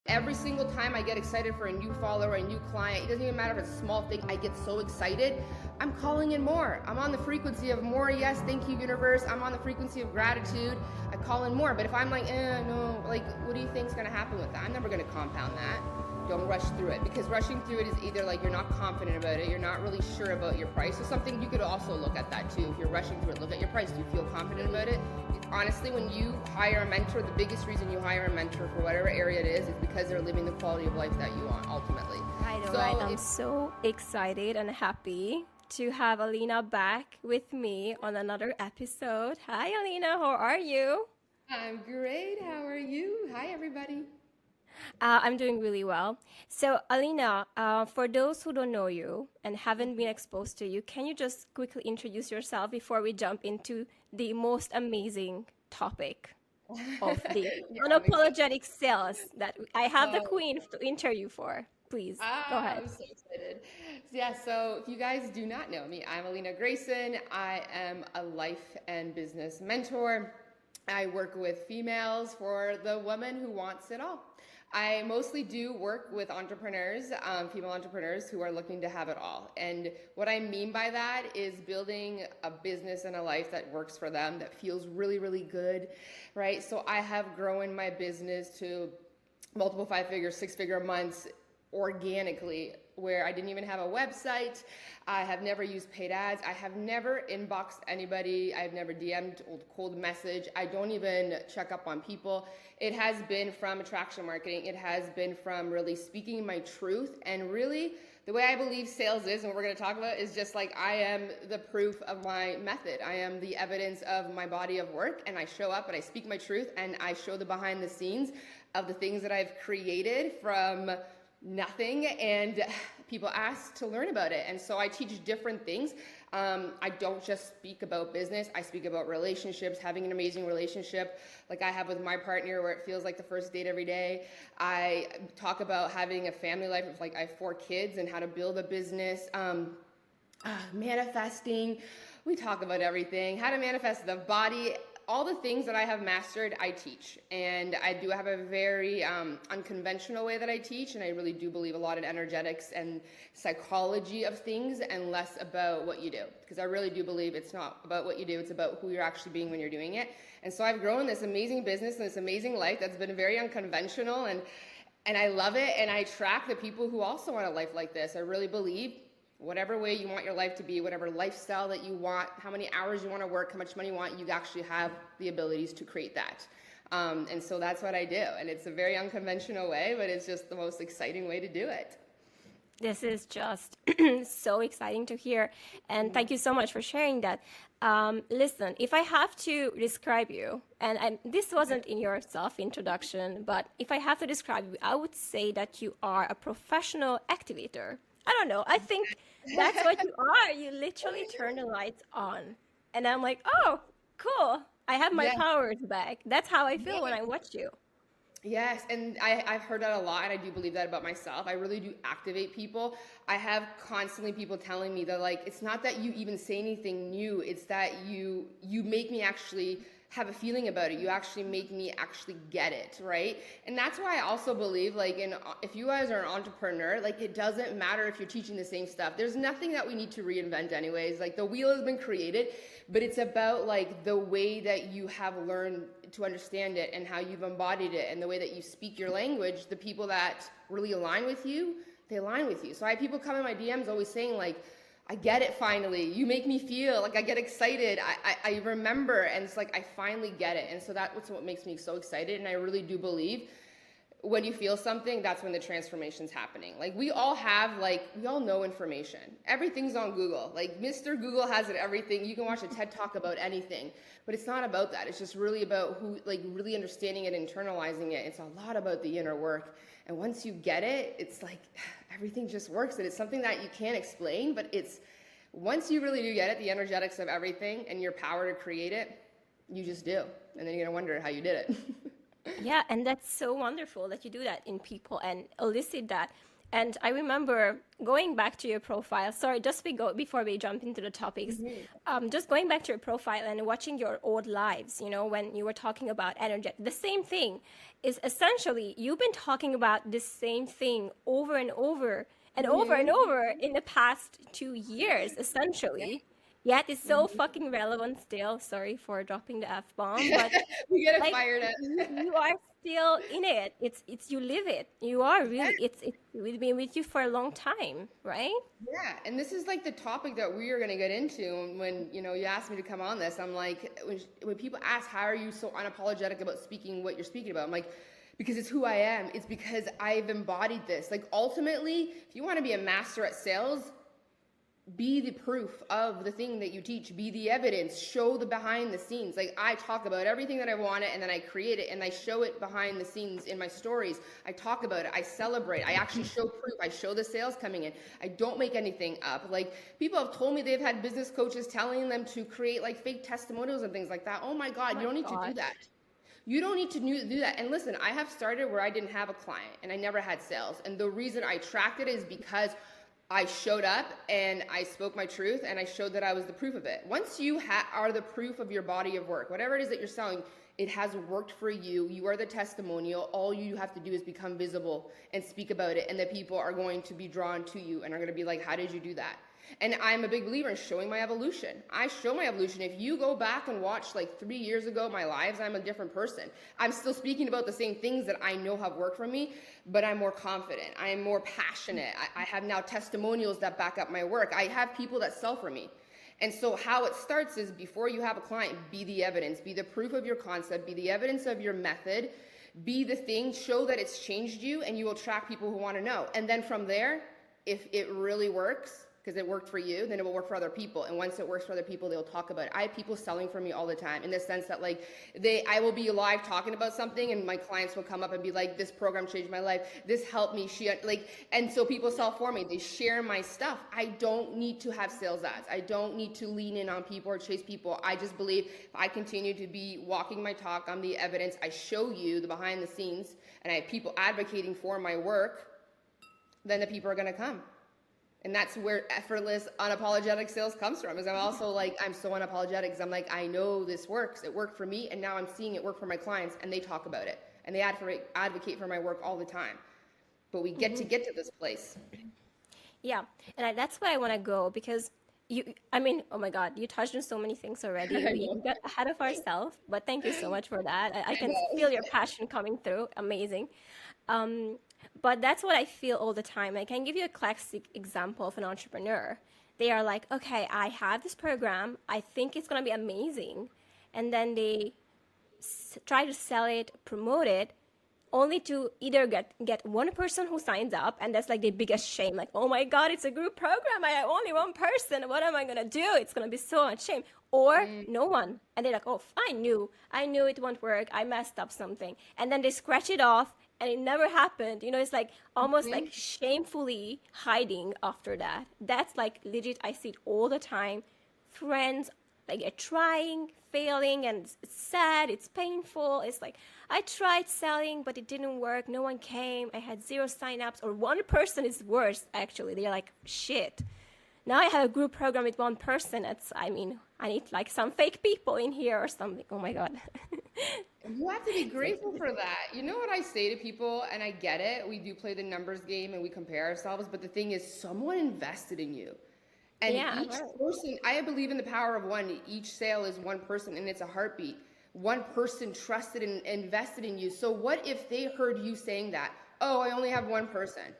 Every single time I get excited for a new follower, a new client, it doesn't even matter if it's a small thing, I get so excited. I'm calling in more. I'm on the frequency of more. Yes, thank you, universe. I'm on the frequency of gratitude. I call in more. But if I'm like, no, like, what do you think is going to happen with that? I'm never going to compound that. Don't rush through it, because rushing through it is either like you're not confident about it, you're not really sure about your price, or something. You could also look at that too. If you're rushing through it, look at your price. Do you feel confident about it? Honestly, when you hire a mentor, the biggest reason you hire a mentor for whatever area it is because they're living the quality of life that you want ultimately. I know, right? I'm so excited and happy to have Alina back with me on another episode. Hi, Alina. How are you? I'm great. How are you? Hi, everybody. I'm doing really well. So, Alina, for those who don't know you and haven't been exposed to you, can you just quickly introduce yourself before we jump into the most amazing topic of the Yeah, unapologetic sales that I have the queen to interview for? Please, go ahead. I'm so excited. Yeah, so if you guys do not know me, I'm Alina Grayson. I am a life and business mentor. I work with females for the woman who wants it all. I mostly do work with entrepreneurs, female entrepreneurs who are looking to have it all. And what I mean by that is building a business and a life that works for them, that feels really, really good, right? So I have grown my business to multiple 5-figure, 6-figure months organically, where I didn't even have a website. I have never used paid ads. I have never inboxed anybody. I've never DM'd or cold message. I don't even check up on people. It has been from attraction marketing. It has been from really speaking my truth. And really, the way I believe sales is, and what we're going to talk about, is just like I am the proof of my method. I am the evidence of my body of work, and I show up and I speak my truth, and I show the behind the scenes of the things that I've created from nothing, and people ask to learn about it. And so I teach different things. I don't just speak about business. I speak about relationships, having an amazing relationship like I have with my partner, where it feels like the first date every day. I talk about having a family life. Like I have 4 kids and how to build a business, manifesting. We talk about everything, how to manifest the body. All the things that I have mastered, I teach. And I do have a very unconventional way that I teach, and I really do believe a lot in energetics and psychology of things, and less about what you do. Because I really do believe it's not about what you do, it's about who you're actually being when you're doing it. And so I've grown this amazing business and this amazing life that's been very unconventional, and I love it, and I track the people who also want a life like this. I really believe whatever way you want your life to be, whatever lifestyle that you want, how many hours you want to work, how much money you want, you actually have the abilities to create that. And so that's what I do. And it's a very unconventional way, but it's just the most exciting way to do it. This is just so exciting to hear. And thank you so much for sharing that. Listen, if I have to describe you, and this wasn't in your self-introduction, but if I have to describe you, I would say that you are a professional activator. I don't know. I think that's what you are. You literally turn the lights on. And I'm like, oh, cool. I have my powers back. That's how I feel when I watch you. Yes, and I've heard that a lot, and I do believe that about myself. I really do activate people. I have constantly people telling me that, like, it's not that you even say anything new, it's that you make me actually have a feeling about it. You actually make me actually get it, right? And that's why I also believe, like, if you guys are an entrepreneur, like, it doesn't matter if you're teaching the same stuff. There's nothing that we need to reinvent anyways. Like, the wheel has been created, but it's about, like, the way that you have learned to understand it and how you've embodied it and the way that you speak your language. The people that really align with you, they align with you. So I have people come in my DMs always saying, like, I get it finally. You make me feel like I get excited. I remember, and it's like I finally get it. And so that's what makes me so excited. And I really do believe when you feel something, that's when the transformation's happening. Like we all know information. Everything's on Google. Like Mr. Google has it, everything. You can watch a TED Talk about anything, but it's not about that. It's just really about really understanding it, internalizing it. It's a lot about the inner work. And once you get it, it's like everything just works. And it's something that you can't explain, but once you really do get it, the energetics of everything and your power to create it, you just do. And then you're going to wonder how you did it. Yeah, and that's so wonderful that you do that in people and elicit that. And I remember going back to your profile. Sorry, just before we jump into the topics, just going back to your profile and watching your old lives, you know, when you were talking about energy. The same thing is essentially you've been talking about the same thing over and over and over and over in the past 2 years, essentially. Yet it's so fucking relevant still. Sorry for dropping the F-bomb, but We get it like fired up. you are still in it. It's you live it. You are really it's been with you for a long time, right? Yeah, and this is like the topic that we are going to get into. When you know you asked me to come on this, I'm like, when people ask how are you so unapologetic about speaking what you're speaking about, I'm like, because it's who I am. It's because I've embodied this. Like ultimately, if you want to be a master at sales, be the proof of the thing that you teach, be the evidence, show the behind the scenes. Like I talk about everything that I want it and then I create it and I show it behind the scenes in my stories. I talk about it, I celebrate, I actually show proof, I show the sales coming in. I don't make anything up. Like people have told me they've had business coaches telling them to create like fake testimonials and things like that. Oh my God, you don't need to do that. You don't need to do that. And listen, I have started where I didn't have a client and I never had sales. And the reason I tracked it is because I showed up and I spoke my truth and I showed that I was the proof of it. Once you are the proof of your body of work, whatever it is that you're selling, it has worked for you. You are the testimonial. All you have to do is become visible and speak about it. And the people are going to be drawn to you and are going to be like, how did you do that? And I'm a big believer in showing my evolution. I show my evolution. If you go back and watch like 3 years ago, my lives, I'm a different person. I'm still speaking about the same things that I know have worked for me, but I'm more confident. I am more passionate. I have now testimonials that back up my work. I have people that sell for me. And so how it starts is before you have a client, be the evidence, be the proof of your concept, be the evidence of your method, be the thing, show that it's changed you, and you will attract people who want to know. And then from there, if it really works, because it worked for you, then it will work for other people. And once it works for other people, they'll talk about it. I have people selling for me all the time in the sense that like I will be live talking about something and my clients will come up and be like, this program changed my life. This helped me. And so people sell for me. They share my stuff. I don't need to have sales ads. I don't need to lean in on people or chase people. I just believe if I continue to be walking my talk, I'm the evidence. I show you the behind the scenes and I have people advocating for my work, then the people are going to come. And that's where effortless, unapologetic sales comes from. Is I'm also like, I'm so unapologetic because I'm like, I know this works. It worked for me, and now I'm seeing it work for my clients, and they talk about it, and they advocate for my work all the time. But we get to this place. Yeah, and that's where I want to go because oh my God, you touched on so many things already. We got ahead of ourselves, but thank you so much for that. I can feel your passion coming through. Amazing. But that's what I feel all the time. I can give you a classic example of an entrepreneur. They are like, okay, I have this program. I think it's going to be amazing. And then they try to sell it, promote it, only to either get one person who signs up, and that's like the biggest shame. Like, oh my God, it's a group program. I have only one person. What am I going to do? It's going to be so much shame. Or no one. And they're like, oh, I knew it won't work. I messed up something. And then they scratch it off. And it never happened. You know, it's like almost like shamefully hiding after that. That's like legit. I see it all the time. Friends, like they're trying, failing, and it's sad. It's painful. It's like, I tried selling, but it didn't work. No one came. I had 0 signups. Or one person is worse, actually. They're like, shit. Now I have a group program with one person. I need like some fake people in here or something. Oh my God. You have to be grateful for that. You know what I say to people, and I get it. We do play the numbers game and we compare ourselves, but the thing is someone invested in you. And each person, I believe in the power of one. Each sale is one person and it's a heartbeat. One person trusted and invested in you. So what if they heard you saying that? Oh, I only have one person.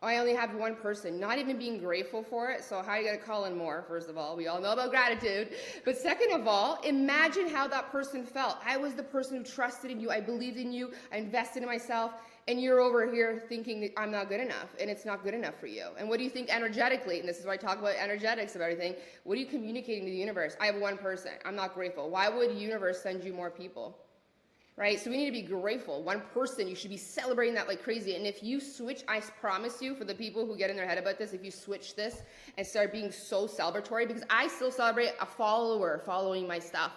I only have one person, not even being grateful for it. So how are you going to call in more? First of all, we all know about gratitude. But second of all, imagine how that person felt. I was the person who trusted in you. I believed in you. I invested in myself. And you're over here thinking that I'm not good enough, and it's not good enough for you. And what do you think energetically? And this is why I talk about energetics of everything. What are you communicating to the universe? I have one person. I'm not grateful. Why would the universe send you more people? Right? So we need to be grateful. One person, you should be celebrating that like crazy. And if you switch, I promise you, for the people who get in their head about this, if you switch this and start being so celebratory, because I still celebrate a follower following my stuff.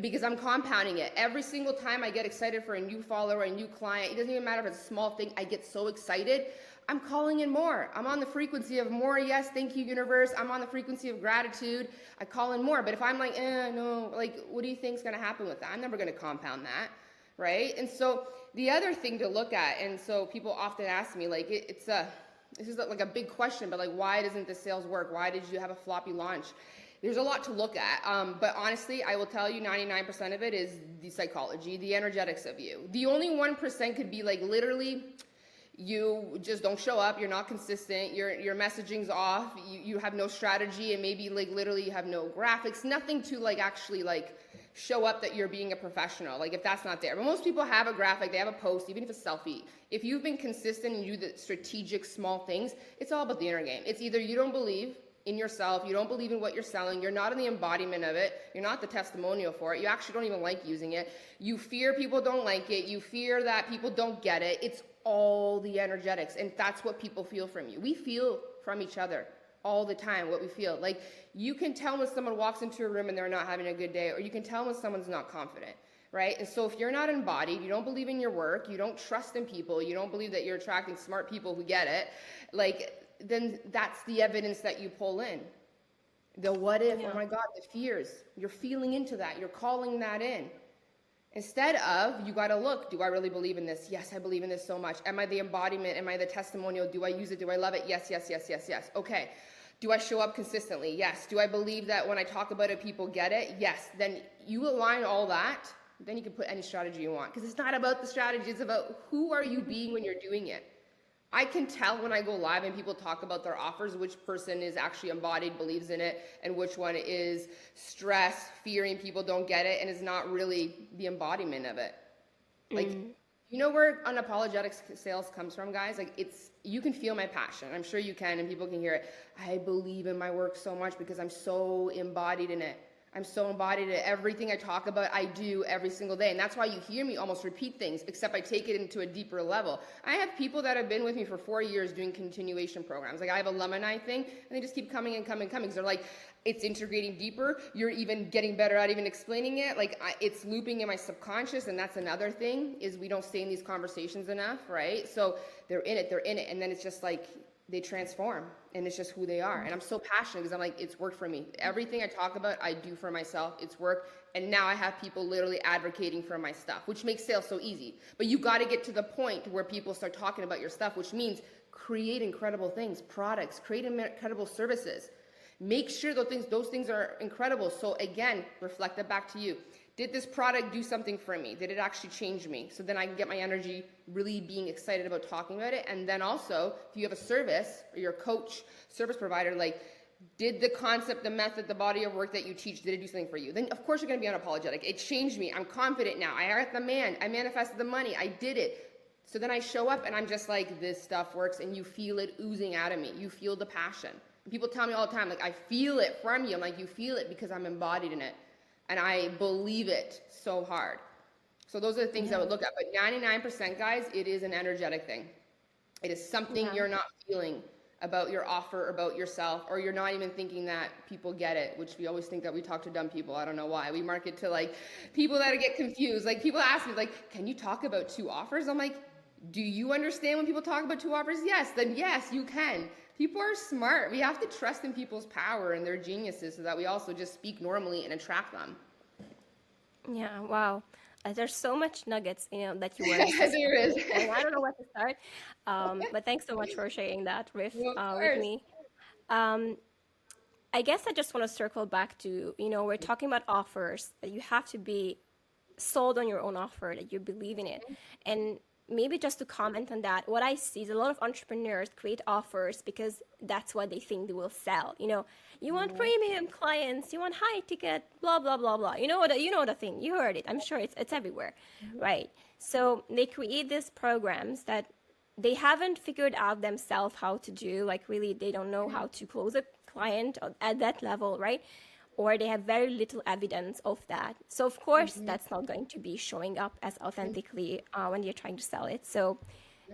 because I'm compounding it. Every single time I get excited for a new follower, a new client, it doesn't even matter if it's a small thing, I get so excited. I'm calling in more. I'm on the frequency of more. Yes, thank you, universe. I'm on the frequency of gratitude. I call in more. But if I'm like, no, like, what do you think is going to happen with that? I'm never going to compound that, right? And so the other thing to look at, and so people often ask me, like, this is like a big question, but like, why doesn't the sales work? Why did you have a floppy launch? There's a lot to look at. But honestly, I will tell you 99% of it is the psychology, the energetics of you. The only 1% could be like literally you just don't show up, you're not consistent, your messaging's off, you have no strategy, and maybe like literally you have no graphics, nothing to like actually like show up that you're being a professional, like if that's not there. But most people have a graphic, they have a post, even if it's selfie. If you've been consistent and you do the strategic small things, it's all about the inner game. It's either you don't believe in yourself, you don't believe in what you're selling, you're not in the embodiment of it, you're not the testimonial for it, you actually don't even like using it, you fear people don't like it, you fear that people don't get it. It's all the energetics, and that's what people feel from you. We feel from each other all the time what we feel. Like, you can tell when someone walks into a room and they're not having a good day, or you can tell when someone's not confident, right? And so if you're not embodied, you don't believe in your work, you don't trust in people, you don't believe that you're attracting smart people who get it, like, then that's the evidence that you pull in. The what if, oh my God, the fears, you're feeling into that, you're calling that in. Instead of, you got to look, do I really believe in this? Yes, I believe in this so much. Am I the embodiment? Am I the testimonial? Do I use it? Do I love it? Yes, yes, yes, yes, yes. Okay. Do I show up consistently? Yes. Do I believe that when I talk about it, people get it? Yes. Then you align all that, then you can put any strategy you want. Because it's not about the strategy, it's about who are you being when you're doing it. I can tell when I go live and people talk about their offers, which person is actually embodied, believes in it, and which one is stress, fearing people don't get it, and is not really the embodiment of it. Like, you know where unapologetic sales comes from, guys? Like, you can feel my passion. I'm sure you can, and people can hear it. I believe in my work so much because I'm so embodied in it. I'm so embodied in everything I talk about, I do every single day. And that's why you hear me almost repeat things, except I take it into a deeper level. I have people that have been with me for 4 years doing continuation programs. Like, I have a alumni thing, and they just keep coming and coming and coming. Because they're like, it's integrating deeper. You're even getting better at even explaining it. Like, it's looping in my subconscious. And that's another thing, is we don't stay in these conversations enough, right? So they're in it. And then it's just like, they transform, and it's just who they are. And I'm so passionate because I'm like, it's worked for me. Everything I talk about, I do for myself. It's worked. And now I have people literally advocating for my stuff, which makes sales so easy. But you got to get to the point where people start talking about your stuff, which means create incredible things, products, create incredible services. Make sure those things are incredible. So again, reflect that back to you. Did this product do something for me? Did it actually change me? So then I can get my energy really being excited about talking about it. And then also, if you have a service or you're a coach, service provider, like, did the concept, the method, the body of work that you teach, did it do something for you? Then of course you're going to be unapologetic. It changed me. I'm confident now. I hired the man. I manifested the money. I did it. So then I show up and I'm just like, this stuff works, and you feel it oozing out of me. You feel the passion. And people tell me all the time, like, I feel it from you. I'm like, you feel it because I'm embodied in it. And I believe it so hard. So those are the things I would look at. But 99%, guys, it is an energetic thing. It is something you're not feeling about your offer, about yourself, or you're not even thinking that people get it, which we always think that we talk to dumb people. I don't know why. We market to like people that get confused. Like, people ask me, like, can you talk about 2 offers? I'm like, do you understand when people talk about 2 offers? Yes, then yes, you can. People are smart. We have to trust in people's power and their geniuses so that we also just speak normally and attract them. Yeah, wow. There's so much nuggets, that you were. There is. I don't know where to start. But thanks so much for sharing that with me. I guess I just want to circle back to, we're talking about offers, that you have to be sold on your own offer, that you believe in it. And maybe just to comment on that, what I see is a lot of entrepreneurs create offers because that's what they think they will sell. You want premium clients, you want high ticket, blah, blah, blah, blah. You know the thing, you heard it. I'm sure it's everywhere, right? So they create these programs that they haven't figured out themselves how to do, like really, they don't know how to close a client at that level, right? Or they have very little evidence of that. So of course, that's not going to be showing up as authentically when you're trying to sell it. So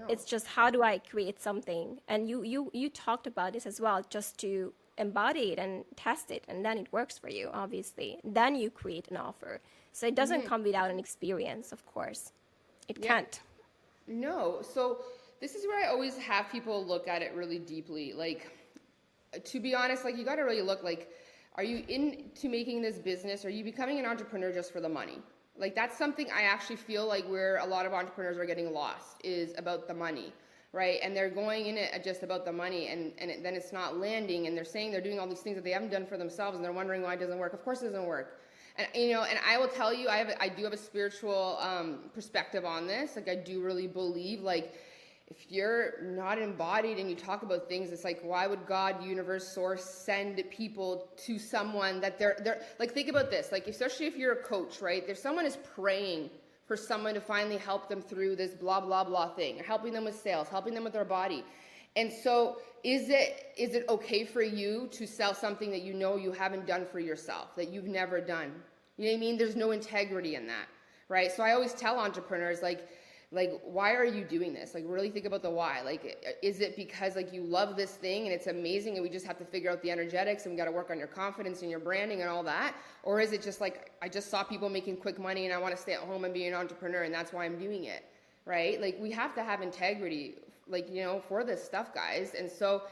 it's just, how do I create something? And you talked about this as well, just to embody it and test it, and then it works for you, obviously. Then you create an offer. So it doesn't come without an experience, of course. It can't. No. So this is where I always have people look at it really deeply. Like, to be honest, like, you got to really look like, are you into making this business? Are you becoming an entrepreneur just for the money? Like, that's something I actually feel like where a lot of entrepreneurs are getting lost, is about the money, right? And they're going in it just about the money, and then it's not landing, and they're saying they're doing all these things that they haven't done for themselves, and they're wondering why it doesn't work. Of course it doesn't work. And, you know, and I will tell you, I do have a spiritual perspective on this. Like, I do really believe, like, if you're not embodied and you talk about things, it's like, why would God, universe, source send people to someone that they're like, think about this, like, especially if you're a coach, right? If someone is praying for someone to finally help them through this blah, blah, blah thing, or helping them with sales, helping them with their body. And so is it okay for you to sell something that you know you haven't done for yourself, that you've never done? You know what I mean? There's no integrity in that, right? So I always tell entrepreneurs, like, why are you doing this? Like, really think about the why. Like, is it because, like, you love this thing and it's amazing and we just have to figure out the energetics and we got to work on your confidence and your branding and all that? Or is it just like, I just saw people making quick money and I want to stay at home and be an entrepreneur and that's why I'm doing it, right? Like, we have to have integrity, like, you know, for this stuff, guys. And so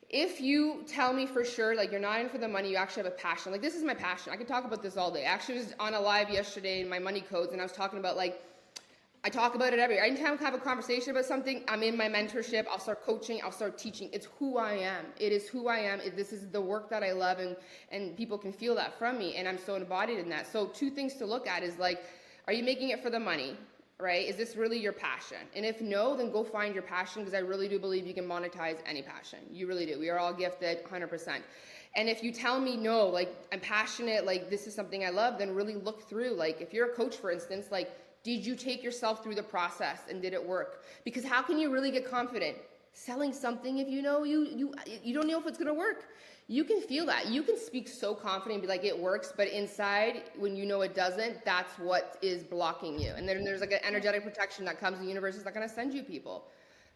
if you tell me for sure, like, you're not in for the money, you actually have a passion. Like, this is my passion. I could talk about this all day. I actually was on a live yesterday in my money codes and I was talking about, like, I talk about it anytime I have a conversation about something, I'm in my mentorship, I'll start coaching, I'll start teaching. It's who I am. It is who I am. This is the work that I love, and people can feel that from me, and I'm so embodied in that. So 2 things to look at is, like, are you making it for the money, right? Is this really your passion? And if no, then go find your passion, because I really do believe you can monetize any passion. You really do. We are all gifted 100%. And if you tell me no, like, I'm passionate, like, this is something I love, then really look through, like, if you're a coach, for instance, like, did you take yourself through the process and did it work? Because how can you really get confident selling something if you know you don't know if it's going to work? You can feel that. You can speak so confident and be like, it works, but inside, when you know it doesn't, that's what is blocking you. And then there's, like, an energetic protection that comes. The universe is not going to send you people,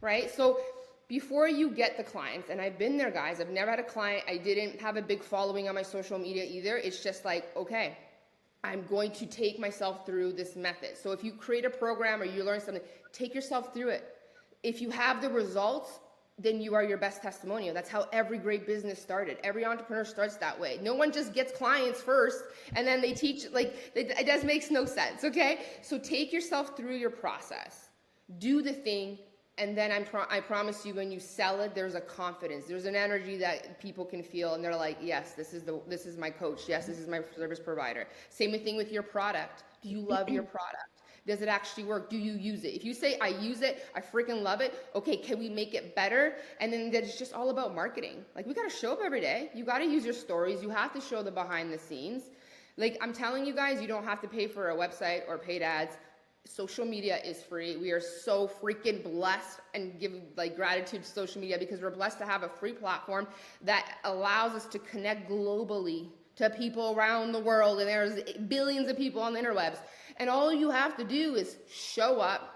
right? So before you get the clients, and I've been there, guys. I've never had a client. I didn't have a big following on my social media either. It's just like, okay, I'm going to take myself through this method. So if you create a program or you learn something, take yourself through it. If you have the results, then you are your best testimonial. That's how every great business started. Every entrepreneur starts that way. No one just gets clients first and then they teach, like, it just makes no sense, okay? So take yourself through your process. Do the thing. And then I promise you, when you sell it, there's a confidence. There's an energy that people can feel, and they're like, yes, this is my coach. Yes, this is my service provider. Same thing with your product. Do you love your product? Does it actually work? Do you use it? If you say, I use it, I freaking love it, okay, can we make it better? And then it's just all about marketing. Like, we got to show up every day. You got to use your stories. You have to show the behind the scenes. Like, I'm telling you guys, you don't have to pay for a website or paid ads. Social media is free. We are so freaking blessed, and give, like, gratitude to social media, because we're blessed to have a free platform that allows us to connect globally to people around the world. And there's billions of people on the interwebs. And all you have to do is show up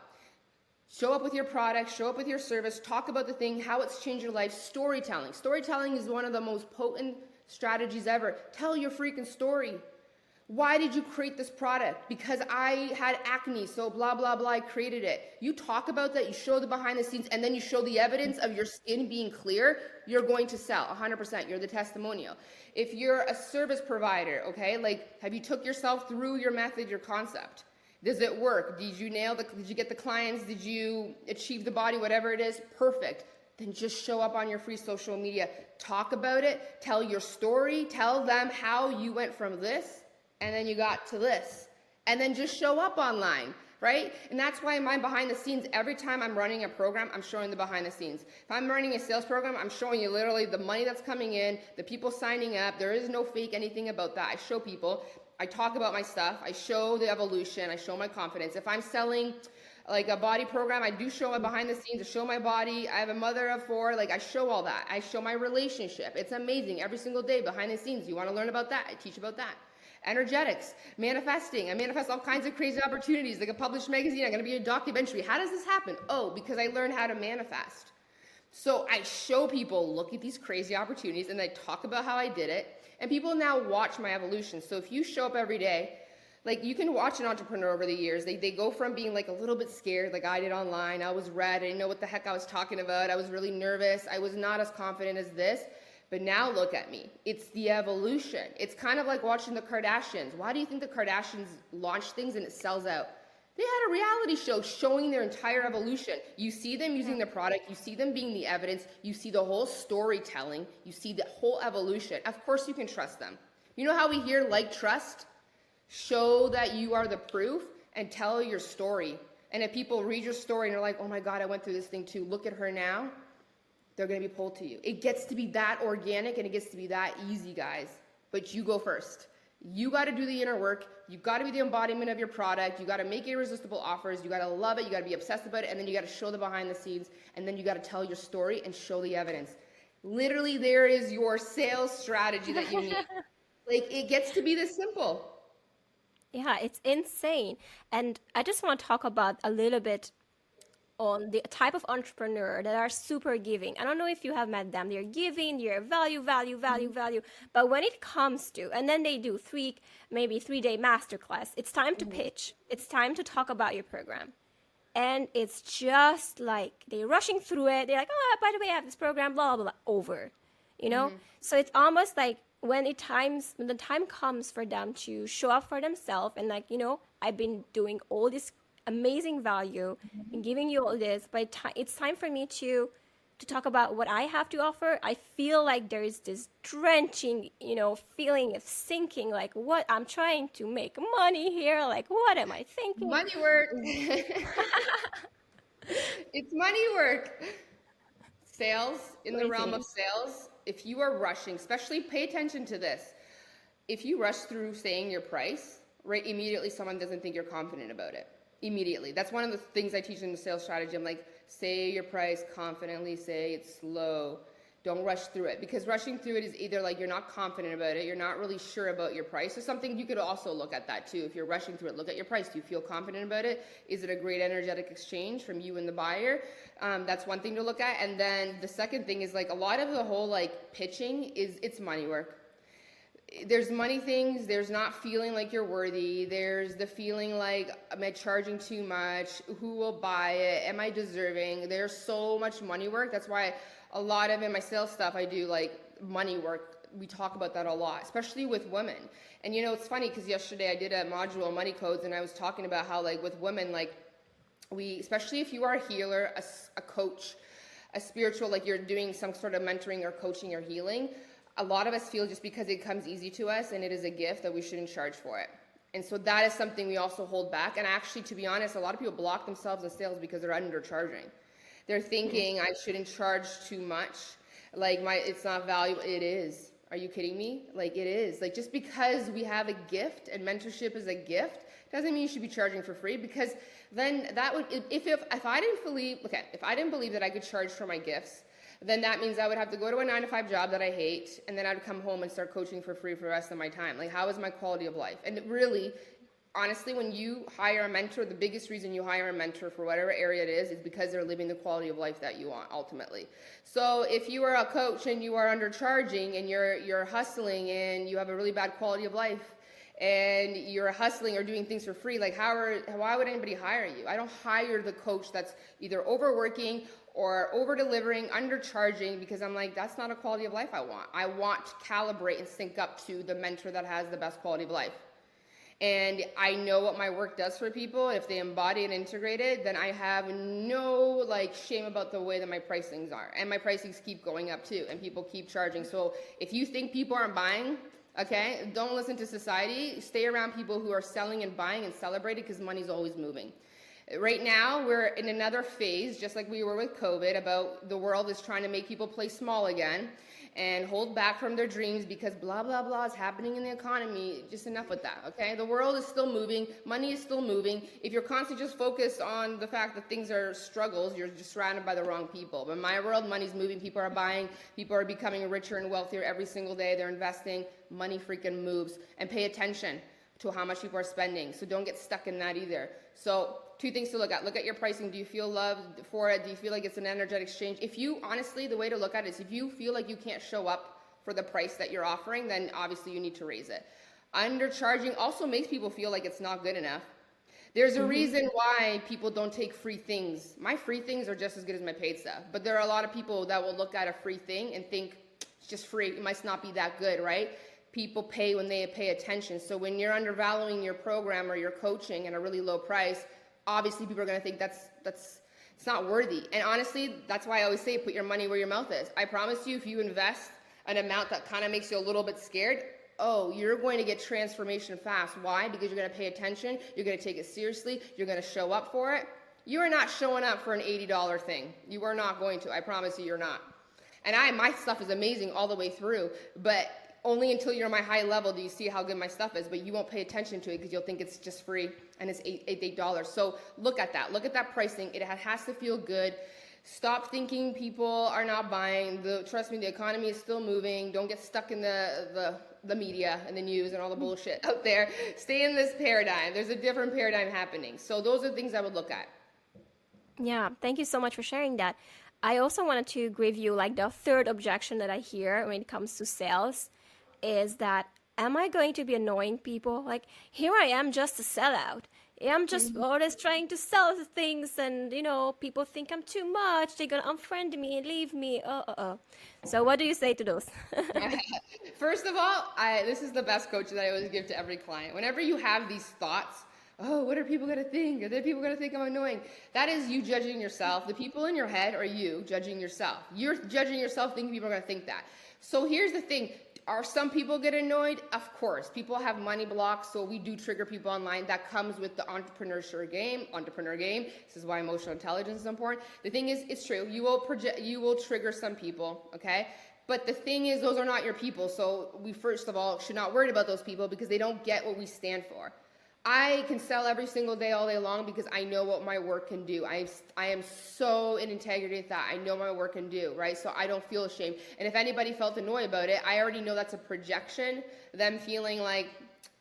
with your product, show up with your service, talk about the thing, how it's changed your life. Storytelling. Storytelling is one of the most potent strategies ever. Tell your freaking story. Why did you create this product? Because I had acne, so blah, blah, blah, I created it. You talk about that, you show the behind the scenes, and then you show the evidence of your skin being clear, you're going to sell 100%. You're the testimonial. If you're a service provider, okay, like, have you took yourself through your method, your concept? Does it work? Did you did you get the clients? Did you achieve the body, whatever it is? Perfect. Then just show up on your free social media. Talk about it. Tell your story. Tell them how you went from this and then you got to this, and then just show up online, right? And that's why my behind the scenes, every time I'm running a program, I'm showing the behind the scenes. If I'm running a sales program, I'm showing you literally the money that's coming in, the people signing up. There is no fake anything about that. I show people, I talk about my stuff, I show the evolution, I show my confidence. If I'm selling like a body program, I do show my behind the scenes, I show my body. I have a mother of 4, like, I show all that. I show my relationship. It's amazing every single day behind the scenes. You want to learn about that? I teach about that. Energetics, manifesting. I manifest all kinds of crazy opportunities, like a published magazine. I'm going to be a documentary. How does this happen? Oh, because I learned how to manifest. So I show people, look at these crazy opportunities, and I talk about how I did it. And people now watch my evolution. So if you show up every day, Like you can watch an entrepreneur over the years. They go from being like a little bit scared, like I did online. I was red. I didn't know what the heck I was talking about. I was really nervous. I was not as confident as this. But now look at me. It's the evolution. It's kind of like watching the Kardashians. Why do you think the Kardashians launch things and it sells out? They had a reality show showing their entire evolution. You see them using the product. You see them being the evidence. You see the whole storytelling. You see the whole evolution. Of course you can trust them. You know how we hear like, trust? Show that you are the proof and tell your story. And if people read your story and they're like, oh my God, I went through this thing too. Look at her now. They're going to be pulled to you. It gets to be that organic and it gets to be that easy, guys. But you go first. You got to do the inner work. You got to be the embodiment of your product. You got to make irresistible offers. You got to love it. You got to be obsessed about it. And then you got to show the behind the scenes. And then you got to tell your story and show the evidence. Literally, there is your sales strategy that you need. Like, it gets to be this simple. Yeah, it's insane. And I just want to talk about a little bit on the type of entrepreneur that are super giving. I don't know if you have met them. They're giving, they're value, value, value, value. But when it comes to, and then they do maybe 3-day masterclass, it's time to pitch. It's time to talk about your program. And it's just like they're rushing through it. They're like, oh, by the way, I have this program, blah, blah, blah, over. You know? So it's almost like when the time comes for them to show up for themselves and like, you know, I've been doing all this amazing value and giving you all this, but it's time for me to talk about what I have to offer. I feel like there is this drenching, you know, feeling of sinking, like what I'm trying to make money here. Like, what am I thinking? Money work. It's money work. Sales, in the realm of sales, if you are rushing, especially pay attention to this. If you rush through saying your price, right, immediately someone doesn't think you're confident about it. Immediately. That's one of the things I teach in the sales strategy. I'm like, say your price confidently, say it slow. Don't rush through it, because rushing through it is either like you're not confident about it, you're not really sure about your price, or something. You could also look at that too. If you're rushing through it, look at your price. Do you feel confident about it? Is it a great energetic exchange from you and the buyer? That's one thing to look at. And then the second thing is like a lot of the whole like pitching it's money work. There's money things, there's not feeling like you're worthy, there's the feeling like, am I charging too much? Who will buy it? Am I deserving? There's so much money work. That's why a lot of in my sales stuff, I do like money work. We talk about that a lot, especially with women. And you know, it's funny because yesterday I did a module on money codes, and I was talking about how like with women, like especially if you are a healer, a coach, a spiritual, like you're doing some sort of mentoring or coaching or healing, a lot of us feel just because it comes easy to us and it is a gift that we shouldn't charge for it. And so that is something we also hold back. And actually, to be honest, a lot of people block themselves in sales because they're undercharging. They're thinking I shouldn't charge too much. Like it's not valuable. It is. Are you kidding me? Like it is. Like just because we have a gift and mentorship is a gift doesn't mean you should be charging for free, because then that would, if I didn't believe that I could charge for my gifts, then that means I would have to go to a 9-to-5 job that I hate, and then I'd come home and start coaching for free for the rest of my time. Like, how is my quality of life? And really, honestly, when you hire a mentor, the biggest reason you hire a mentor for whatever area it is because they're living the quality of life that you want, ultimately. So if you are a coach and you are undercharging and you're hustling and you have a really bad quality of life, and you're hustling or doing things for free, like why would anybody hire you? I don't hire the coach that's either overworking or over-delivering, undercharging, because I'm like, that's not a quality of life I want. I want to calibrate and sync up to the mentor that has the best quality of life. And I know what my work does for people. If they embody and integrate it, then I have no shame about the way that my pricings are. And my pricings keep going up too, and people keep charging. So if you think people aren't buying, okay, don't listen to society. Stay around people who are selling and buying and celebrating, because money's always moving. Right now, we're in another phase, just like we were with COVID, about the world is trying to make people play small again and hold back from their dreams because blah, blah, blah is happening in the economy. Just enough with that, okay? The world is still moving. Money is still moving. If you're constantly just focused on the fact that things are struggles, you're just surrounded by the wrong people. But in my world, money's moving. People are buying. People are becoming richer and wealthier every single day. They're investing. Money freaking moves. And pay attention to how much people are spending. So don't get stuck in that either. So 2 things to look at. Look at your pricing. Do you feel loved for it? Do you feel like it's an energetic exchange? If you, honestly, the way to look at it is if you feel like you can't show up for the price that you're offering, then obviously you need to raise it. Undercharging also makes people feel like it's not good enough. There's a reason why people don't take free things. My free things are just as good as my paid stuff. But there are a lot of people that will look at a free thing and think it's just free. It must not be that good, right? People pay when they pay attention. So when you're undervaluing your program or your coaching at a really low price, obviously people are going to think that's it's not worthy. And honestly, that's why I always say put your money where your mouth is. I promise you, if you invest an amount that kind of makes you a little bit scared, oh, you're going to get transformation fast. Why? Because you're going to pay attention. You're going to take it seriously. You're going to show up for it. You are not showing up for an $80 thing. You are not going to. I promise you, you're not. And my stuff is amazing all the way through, but only until you're on my high level do you see how good my stuff is, but you won't pay attention to it because you'll think it's just free and it's $8. So look at that. Look at that pricing. It has to feel good. Stop thinking people are not buying. Trust me, the economy is still moving. Don't get stuck in the media and the news and all the bullshit out there. Stay in this paradigm. There's a different paradigm happening. So those are the things I would look at. Yeah, thank you so much for sharing that. I also wanted to give you like the third objection that I hear when it comes to sales is that, am I going to be annoying people? Like, here I am just a sellout. I'm just always trying to sell things and, people think I'm too much. They're going to unfriend me and leave me. So what do you say to those? First of all, this is the best coach that I always give to every client. Whenever you have these thoughts, oh, what are people going to think? Are there people going to think I'm annoying? That is you judging yourself. The people in your head are you judging yourself. You're judging yourself thinking people are going to think that. So here's the thing. Are some people get annoyed? Of course. People have money blocks, so we do trigger people online. That comes with the entrepreneur game. This is why emotional intelligence is important. The thing is, it's true. You will trigger some people, okay? But the thing is, those are not your people. So we first of all should not worry about those people because they don't get what we stand for. I can sell every single day, all day long, because I know what my work can do. I am so in integrity with that. I know my work can do, right? So I don't feel ashamed. And if anybody felt annoyed about it, I already know that's a projection. Them feeling like,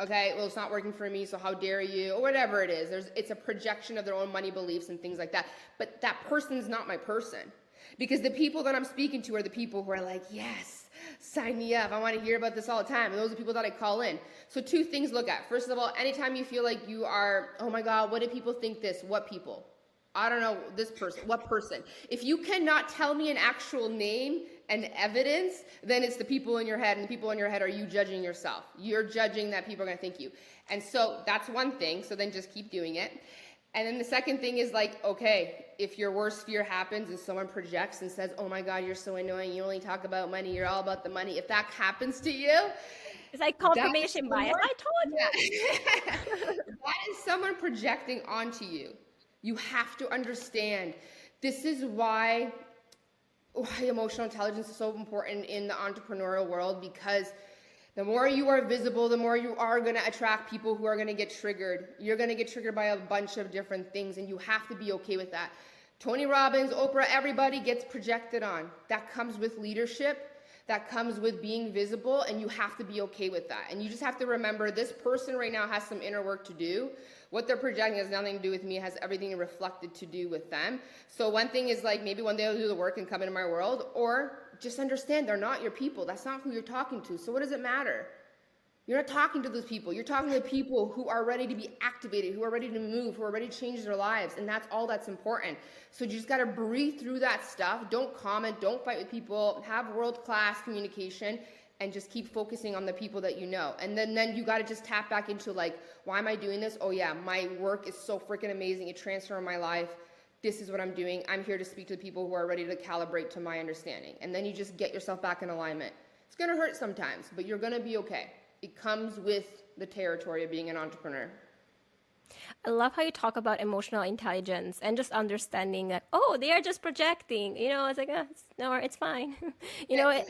okay, well, it's not working for me, so how dare you, or whatever it is. It's a projection of their own money beliefs and things like that. But that person's not my person. Because the people that I'm speaking to are the people who are like, yes, sign me up. I want to hear about this all the time. And those are the people that I call in. So two things look at. First of all, anytime you feel like you are, oh my God, what do people think this? What people? I don't know, this person. What person? If you cannot tell me an actual name and evidence, then it's the people in your head. And the people in your head are you judging yourself. You're judging that people are going to think you. And so that's one thing. So then just keep doing it. And then the second thing is like, okay, if your worst fear happens and someone projects and says, oh my God, you're so annoying. You only talk about money. You're all about the money. If that happens to you, it's like confirmation bias. I told you. That is someone projecting onto you. You have to understand. This is why emotional intelligence is so important in the entrepreneurial world, because the more you are visible, the more you are going to attract people who are going to get triggered. You're going to get triggered by a bunch of different things, and you have to be okay with that. Tony Robbins, Oprah, everybody gets projected on. That comes with leadership. That comes with being visible, and you have to be okay with that. And you just have to remember this person right now has some inner work to do. What they're projecting has nothing to do with me. It has everything reflected to do with them. So one thing is like maybe one day I'll do the work and come into my world, or just understand they're not your people. That's not who you're talking to. So what does it matter? You're not talking to those people. You're talking to people who are ready to be activated, who are ready to move, who are ready to change their lives. And that's all that's important. So you just got to breathe through that stuff. Don't comment. Don't fight with people. Have world-class communication and just keep focusing on the people that you know. And then you got to just tap back into like, why am I doing this? Oh yeah, my work is so freaking amazing. It transformed my life. This is what I'm doing. I'm here to speak to the people who are ready to calibrate to my understanding. And then you just get yourself back in alignment. It's going to hurt sometimes, but you're going to be okay. It comes with the territory of being an entrepreneur. I love how you talk about emotional intelligence and just understanding that, oh, they are just projecting. It's like, it's fine.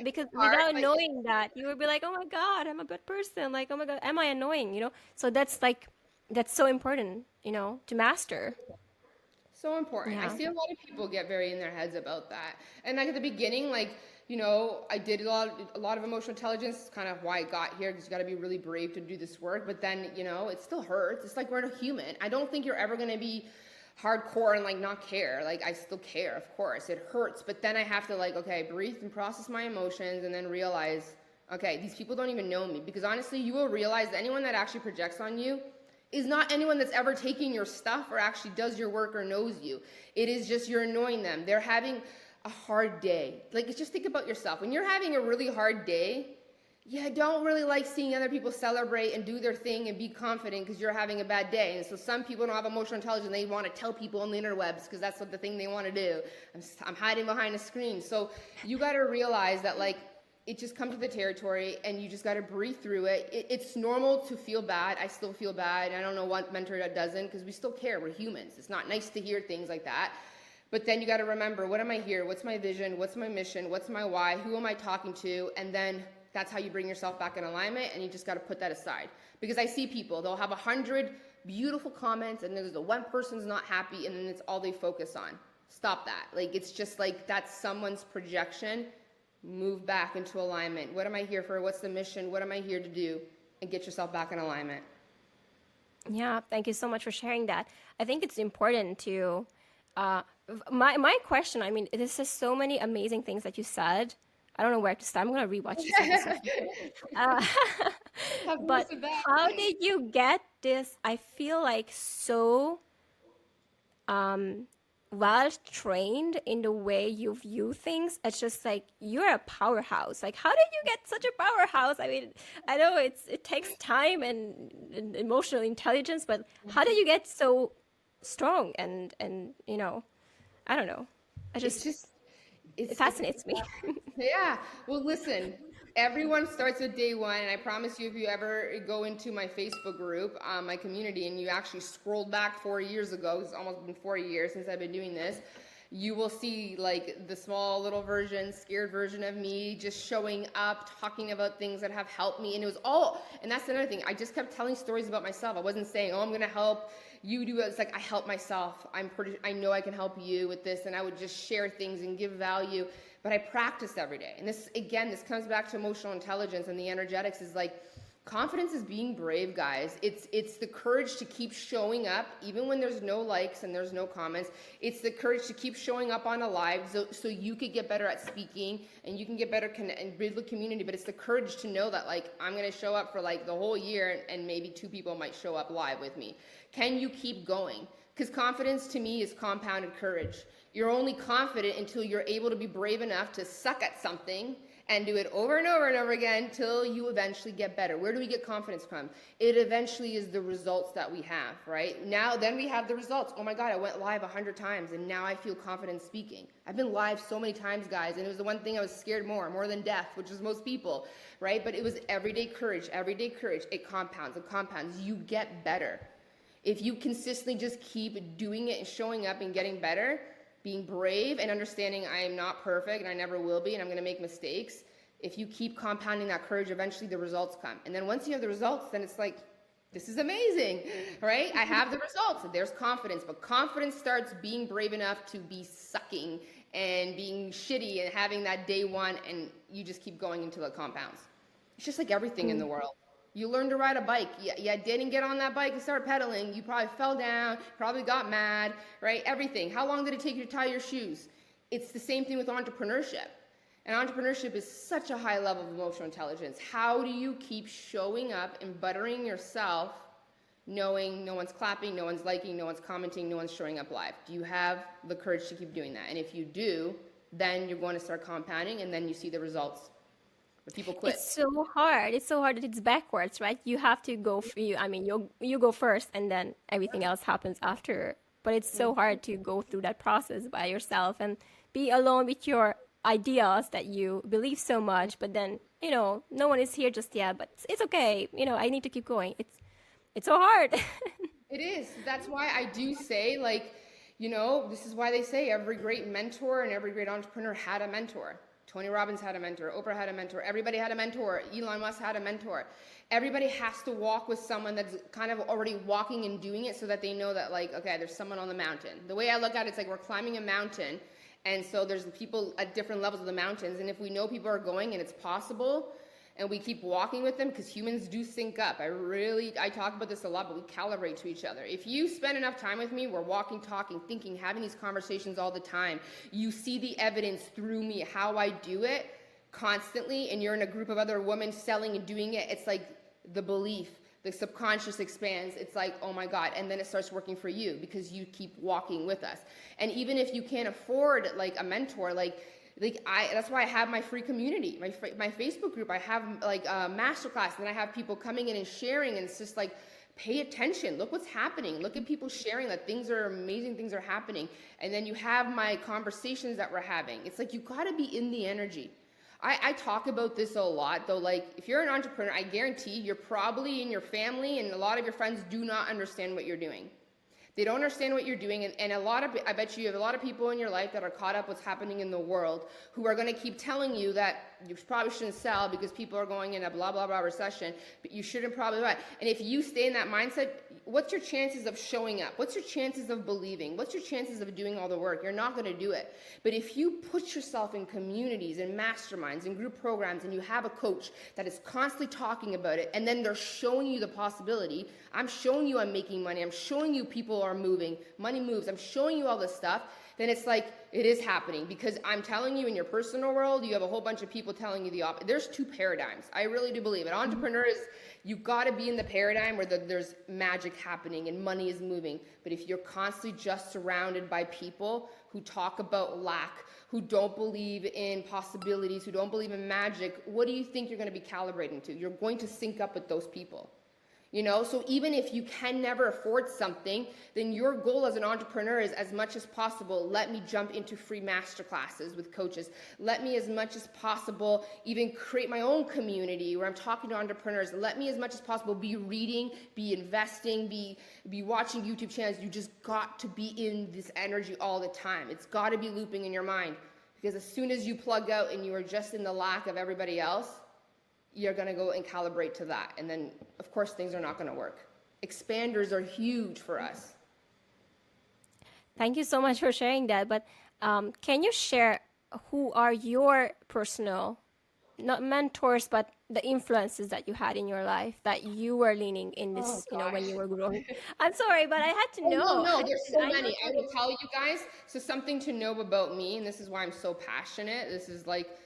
Because without knowing that, you would be like, oh my God, I'm a bad person. Like, oh my God, am I annoying? So that's so important, to master. So important. Yeah. I see a lot of people get very in their heads about that. And like at the beginning, I did a lot of emotional intelligence. It's kind of why I got here, because you got to be really brave to do this work. But then, it still hurts. It's like we're a human. I don't think you're ever going to be hardcore and not care. I still care, of course. It hurts. But then I have to okay, breathe and process my emotions and then realize Okay, these people don't even know me, because honestly, you will realize that anyone that actually projects on you is not anyone that's ever taking your stuff or actually does your work or knows you. It is just you're annoying them. They're having a hard day. Like, just think about yourself. When you're having a really hard day, yeah, don't really like seeing other people celebrate and do their thing and be confident because you're having a bad day. And so some people don't have emotional intelligence. They want to tell people on the interwebs because that's what the thing they want to do. I'm hiding behind a screen. So you got to realize that, like, it just comes to the territory and you just got to breathe through it. It's normal to feel bad. I still feel bad. I don't know what mentor that doesn't, because we still care. We're humans. It's not nice to hear things like that. But then you got to remember, what am I here? What's my vision? What's my mission? What's my why? Who am I talking to? And then that's how you bring yourself back in alignment, and you just got to put that aside. Because I see people, they'll have 100 beautiful comments, and there's the one person's not happy, and then it's all they focus on. Stop that. Like, it's just like that's someone's projection. Move back into alignment. What am I here for? What's the mission? What am I here to do? And get yourself back in alignment. Yeah, thank you so much for sharing that. I think it's important to, my question, I mean, this is so many amazing things that you said. I don't know where to start. I'm going to rewatch this episode. But how did you get this? I feel like so well trained in the way you view things. It's just like you're a powerhouse. Like, how did you get such a powerhouse? I mean, I know it takes time and emotional intelligence, but how did you get so strong? And you know, I don't know. It fascinates me. Yeah. Well, listen, everyone starts with day one. And I promise you, if you ever go into my Facebook group, my community, and you actually scroll back 4 years ago, it's almost been 4 years since I've been doing this, you will see like the small little version, scared version of me just showing up, talking about things that have helped me. And it was all, and that's another thing. I just kept telling stories about myself. I wasn't saying, oh, I'm going to help you do it. It's like, I help myself. I know I can help you with this. And I would just share things and give value, but I practiced every day. And this, again, this comes back to emotional intelligence and the energetics is like, confidence is being brave, guys. It's the courage to keep showing up, even when there's no likes and there's no comments. It's the courage to keep showing up on a live so you could get better at speaking and you can get better and build a community. But it's the courage to know that, like, I'm going to show up for like the whole year and maybe 2 people might show up live with me. Can you keep going? Because confidence to me is compounded courage. You're only confident until you're able to be brave enough to suck at something and do it over and over and over again till you eventually get better. Where do we get confidence from? It eventually is the results that we have, right? Now, then we have the results. Oh my God, I went live 100 times and now I feel confident speaking. I've been live so many times, guys, and it was the one thing I was scared more than death, which is most people, right? But it was everyday courage, everyday courage. It compounds, it compounds. You get better. If you consistently just keep doing it and showing up and getting better, being brave and understanding I am not perfect and I never will be and I'm going to make mistakes. If you keep compounding that courage, eventually the results come. And then once you have the results, then it's like, this is amazing, right? I have the results. There's confidence. But confidence starts being brave enough to be sucking and being shitty and having that day one, and you just keep going until it compounds. It's just like everything in the world. You learn to ride a bike. You didn't get on that bike and start pedaling. You probably fell down, probably got mad, right? Everything. How long did it take you to tie your shoes? It's the same thing with entrepreneurship. And entrepreneurship is such a high level of emotional intelligence. How do you keep showing up and buttering yourself, knowing no one's clapping, no one's liking, no one's commenting, no one's showing up live? Do you have the courage to keep doing that? And if you do, then you're going to start compounding, and then you see the results. But people quit. It's so hard. It's so hard that it's backwards, right? You have to go for you. I mean, you go first, and then everything else happens after. But it's so hard to go through that process by yourself and be alone with your ideas that you believe so much. But then, you know, no one is here just yet. But it's okay. You know, I need to keep going. It's so hard. It is. That's why I do say, like, you know, this is why they say every great mentor and every great entrepreneur had a mentor. Tony Robbins had a mentor. Oprah had a mentor. Everybody had a mentor. Elon Musk had a mentor. Everybody has to walk with someone that's kind of already walking and doing it so that they know that, like, okay, there's someone on the mountain. The way I look at it, it's like we're climbing a mountain, and so there's people at different levels of the mountains, and if we know people are going and it's possible, and we keep walking with them, because humans do sync up. I talk about this a lot, but we calibrate to each other. If you spend enough time with me, we're walking, talking, thinking, having these conversations all the time. You see the evidence through me, how I do it. constantly and you're in a group of other women selling and doing it, it's like the belief, the subconscious expands. It's like, oh my God. And then it starts working for you because you keep walking with us. And even if you can't afford like a mentor, that's why I have my free community, my Facebook group. I have like a masterclass, and I have people coming in and sharing, and it's just like, pay attention. Look what's happening. Look at people sharing that amazing things are happening. And then you have my conversations that we're having. It's like, you got to be in the energy. I talk about this a lot though. Like, if you're an entrepreneur, I guarantee you're probably in your family and a lot of your friends do not understand what you're doing. They don't understand what you're doing, and I bet you have a lot of people in your life that are caught up what's happening in the world who are going to keep telling you that you probably shouldn't sell because people are going in a blah, blah, blah recession, but you shouldn't probably buy. And if you stay in that mindset, what's your chances of showing up? What's your chances of believing? What's your chances of doing all the work? You're not going to do it. But if you put yourself in communities and masterminds and group programs, and you have a coach that is constantly talking about it, and then they're showing you the possibility, I'm showing you I'm making money, I'm showing you people are moving, money moves, I'm showing you all this stuff, then it's like, it is happening. Because I'm telling you, in your personal world, you have a whole bunch of people telling you the opposite. There's two paradigms. I really do believe it. Entrepreneurs, you got to be in the paradigm where there's magic happening and money is moving. But if you're constantly just surrounded by people who talk about lack, who don't believe in possibilities, who don't believe in magic, what do you think you're going to be calibrating to? You're going to sync up with those people. You know, so even if you can never afford something, then your goal as an entrepreneur is, as much as possible, let me jump into free masterclasses with coaches. Let me, as much as possible, even create my own community where I'm talking to entrepreneurs. Let me, as much as possible, be reading, be investing, be watching YouTube channels. You just got to be in this energy all the time. It's got to be looping in your mind, because as soon as you plug out and you are just in the lack of everybody else, you're going to go and calibrate to that. And then, of course, things are not going to work. Expanders are huge for us. Thank you so much for sharing that. But can you share who are your personal, not mentors, but the influences that you had in your life that you were leaning in this, when you were growing? I'm sorry, but I had to know. No, there's so many. I will tell you guys. So something to know about me, and this is why I'm so passionate. This is like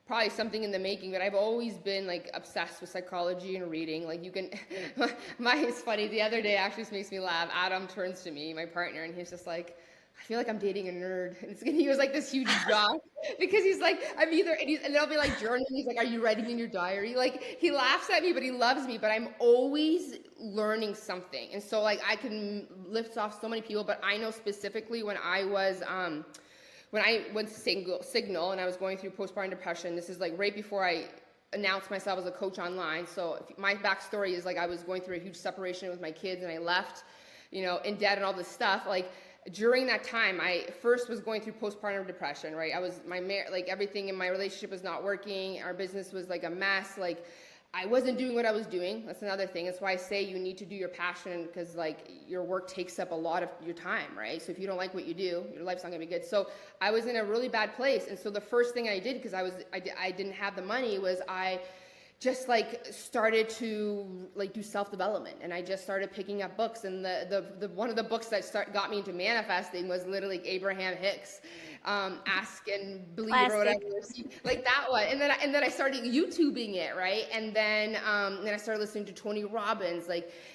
probably something in the making, but I've always been like obsessed with psychology and reading. Like, you can, it's funny, the other day, actually, this makes me laugh. Adam turns to me, my partner, and he's just like, I feel like I'm dating a nerd. And he was like this huge jaw, because he's like, and they'll be like journaling. He's like, are you writing in your diary? Like, he laughs at me, but he loves me, but I'm always learning something. And so like, I can lift off so many people, but I know specifically when I went to Signal and I was going through postpartum depression, this is like right before I announced myself as a coach online. So my backstory is like, I was going through a huge separation with my kids, and I left, in debt and all this stuff. Like, during that time, I first was going through postpartum depression, right? Everything in my relationship was not working. Our business was like a mess. Like, I wasn't doing what I was doing. That's another thing. That's why I say you need to do your passion, because like your work takes up a lot of your time, right? So if you don't like what you do, your life's not gonna be good. So I was in a really bad place. And so the first thing I did, because I didn't have the money, was I just like started to like do self-development, and I just started picking up books. And the one of the books that got me into manifesting was literally Abraham Hicks, Ask and Believe, or whatever, like that one. And then I started YouTubing it, right? And then I started listening to Tony Robbins,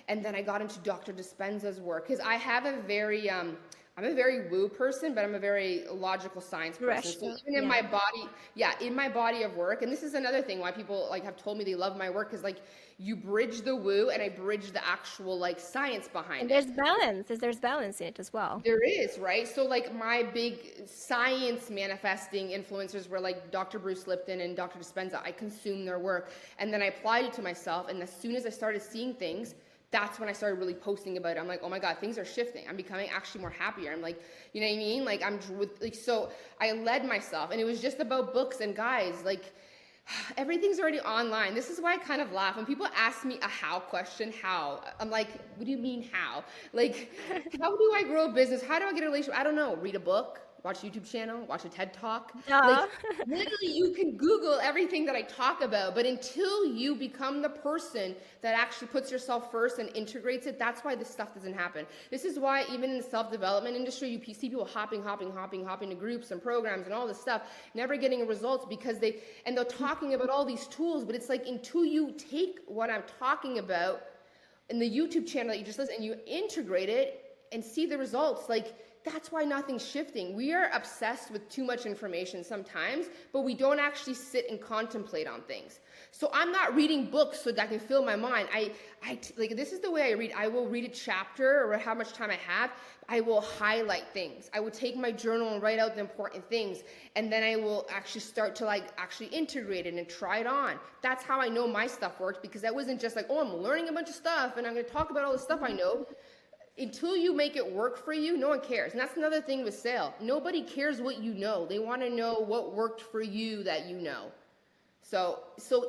and then I got into Dr. Dispenza's work, because I have a very I'm a very woo person, but I'm a very logical science person. So even in my body of work, and this is another thing why people like have told me they love my work, is like you bridge the woo and I bridge the actual like science behind it. And there's balance in it as well. There is, right? So like my big science manifesting influencers were like Dr. Bruce Lipton and Dr. Dispenza. I consumed their work, and then I applied it to myself. And as soon as I started seeing things, that's when I started really posting about it. I'm like, oh my God, things are shifting. I'm becoming actually more happier. I'm like, you know what I mean? Like so I led myself, and it was just about books. And guys, like everything's already online. This is why I kind of laugh when people ask me a how question. How? I'm like, what do you mean how? Like, how do I grow a business? How do I get a relationship? I don't know. Read a book. watch a YouTube channel, watch a TED Talk. Like Duh. literally you can Google everything that I talk about, but until you become the person that actually puts yourself first and integrates it, that's why this stuff doesn't happen. This is why even in the self-development industry, you see people hopping to groups and programs and all this stuff, never getting results because they're talking about all these tools, but it's like until you take what I'm talking about in the YouTube channel that you just listen and you integrate it and see the results, like that's why nothing's shifting. We are obsessed with too much information sometimes, but we don't actually sit and contemplate on things. So I'm not reading books so that I can fill my mind. Like this is the way I read. I will read a chapter or how much time I have. I will highlight things. I will take my journal and write out the important things. And then I will actually start to like actually integrate it and try it on. That's how I know my stuff works, because I wasn't just like, oh, I'm learning a bunch of stuff and I'm going to talk about all the stuff I know. Until you make it work for you, no one cares. And that's another thing with sale. Nobody cares what you know. They want to know what worked for you that you know. So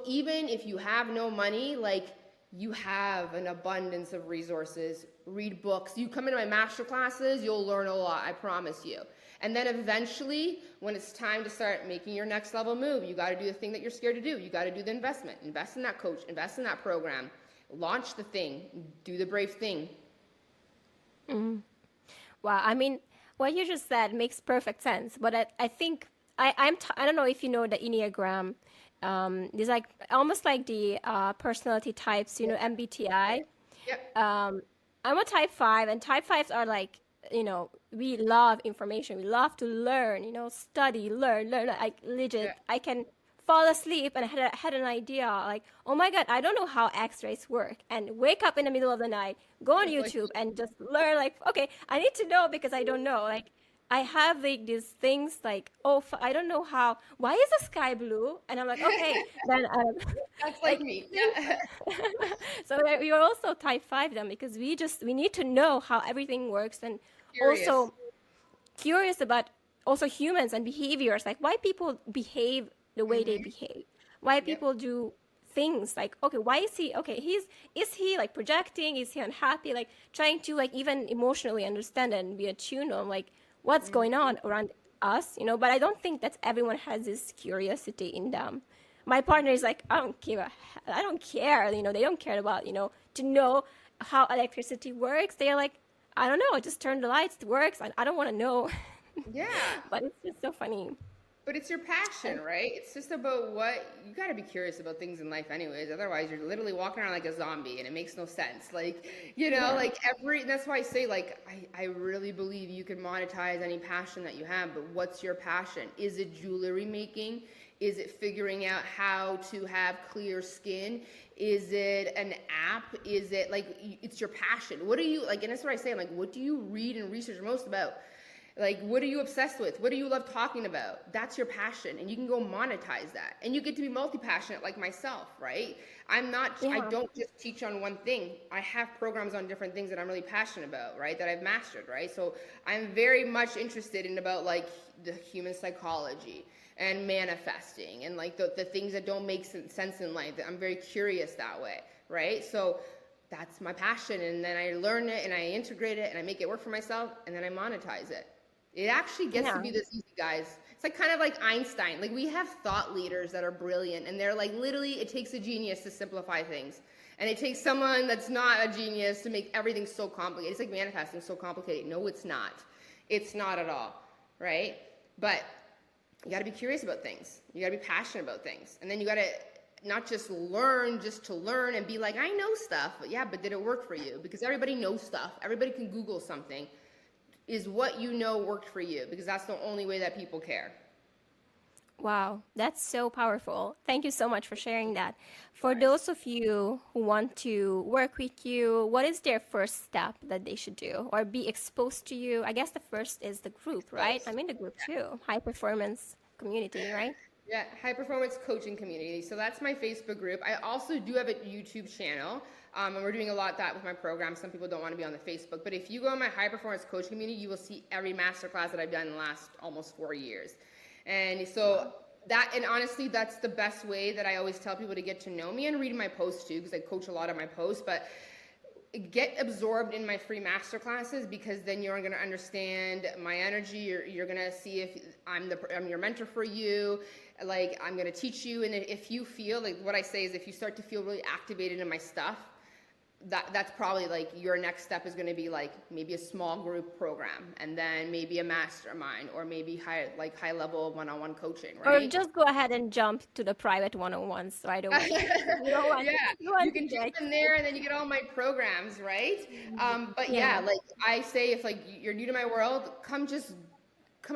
even if you have no money, like you have an abundance of resources. Read books. You come into my master classes, you'll learn a lot, I promise you. And then eventually, when it's time to start making your next level move, you got to do the thing that you're scared to do. You got to do the investment. Invest in that coach. Invest in that program. Launch the thing. Do the brave thing. Mm. Wow. I mean, what you just said makes perfect sense. But I think I don't know if you know the Enneagram. There's like almost like the personality types, MBTI. Yep. I'm a type 5, and type 5s are like, we love information. We love to learn, study, learn. Like legit, Yeah. I can fall asleep and had an idea like, oh my God, I don't know how X-rays work, and wake up in the middle of the night, go on YouTube and just learn like, okay, I need to know because I don't know. Like I have like these things like, I don't know why is the sky blue? And I'm like, okay, then That's like me. Yeah. so we are also type 5 then, because we need to know how everything works, and Curious. also curious about also humans and behaviors, like why people behave the way they behave, why people do things like, okay, why is he is he like projecting, is he unhappy, like trying to like even emotionally understand and be attuned on like what's going on around us, but I don't think that everyone has this curiosity in them. My partner is like, I don't care, they don't care about to know how electricity works. They're like, I don't know, just turn the lights, it works, and I don't want to know. Yeah. But it's just so funny. But it's your passion, right? It's just about you got to be curious about things in life anyways. Otherwise, you're literally walking around like a zombie and it makes no sense. Like, that's why I say, like, I really believe you can monetize any passion that you have, but what's your passion? Is it jewelry making? Is it figuring out how to have clear skin? Is it an app? Is it like, it's your passion? What do you, like, and that's what I say, I'm like, what do you read and research most about? Like, what are you obsessed with? What do you love talking about? That's your passion, and you can go monetize that. And you get to be multi-passionate like myself, right? I don't just teach on one thing. I have programs on different things that I'm really passionate about, right? That I've mastered, right? So I'm very much interested in about like the human psychology and manifesting and like the things that don't make sense in life. I'm very curious that way, right? So that's my passion, and then I learn it and I integrate it and I make it work for myself, and then I monetize it. It actually gets to be this easy, guys. It's like kind of like Einstein. Like we have thought leaders that are brilliant, and they're like, literally, it takes a genius to simplify things. And it takes someone that's not a genius to make everything so complicated. It's like manifesting so complicated. No, it's not. It's not at all, right? But you got to be curious about things. You got to be passionate about things. And then you got to not just learn just to learn and be like, I know stuff. But did it work for you? Because everybody knows stuff. Everybody can Google something. Is what you know worked for you? Because that's the only way that people care. Wow, that's so powerful. Thank you so much for sharing that. For those of you who want to work with you, what is their first step that they should do or be exposed to you? I guess the first is the group, right? I'm in the group too. High performance community, right? Yeah, high performance coaching community. So that's my Facebook group. I also do have a YouTube channel. And we're doing a lot of that with my program. Some people don't want to be on the Facebook. But if you go on my high performance coaching community, you will see every masterclass that I've done in the last almost 4 years. And so and honestly, that's the best way that I always tell people to get to know me, and read my posts too, because I coach a lot of my posts. But get absorbed in my free masterclasses, because then you're going to understand my energy. You're going to see if I'm your mentor for you. Like, I'm going to teach you. And if you feel like, what I say is, if you start to feel really activated in my stuff, that's probably like your next step is going to be like maybe a small group program, and then maybe a mastermind, or maybe high level one-on-one coaching, Or right? just go ahead and jump to the private one-on-ones right away. You don't want, Yeah, you want you to can jump get, in there and then you get all my programs, right? But yeah. yeah, like I say, if like you're new to my world, come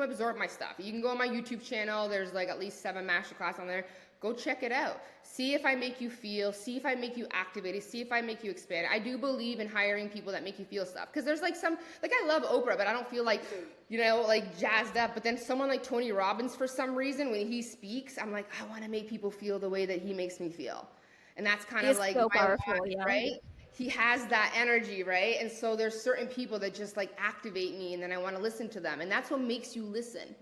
absorb my stuff. You can go on my YouTube channel. There's like at least 7 masterclass on there. Go check it out. See if I make you feel, see if I make you activated, see if I make you expand. I do believe in hiring people that make you feel stuff. Because there's like I love Oprah, but I don't feel like, like jazzed up. But then someone like Tony Robbins, for some reason, when he speaks, I'm like, I want to make people feel the way that he makes me feel. And that's kind of It's like so my powerful, why, yeah. right? He has that energy, right? And so there's certain people that just like activate me, and then I want to listen to them. And that's what makes you listen,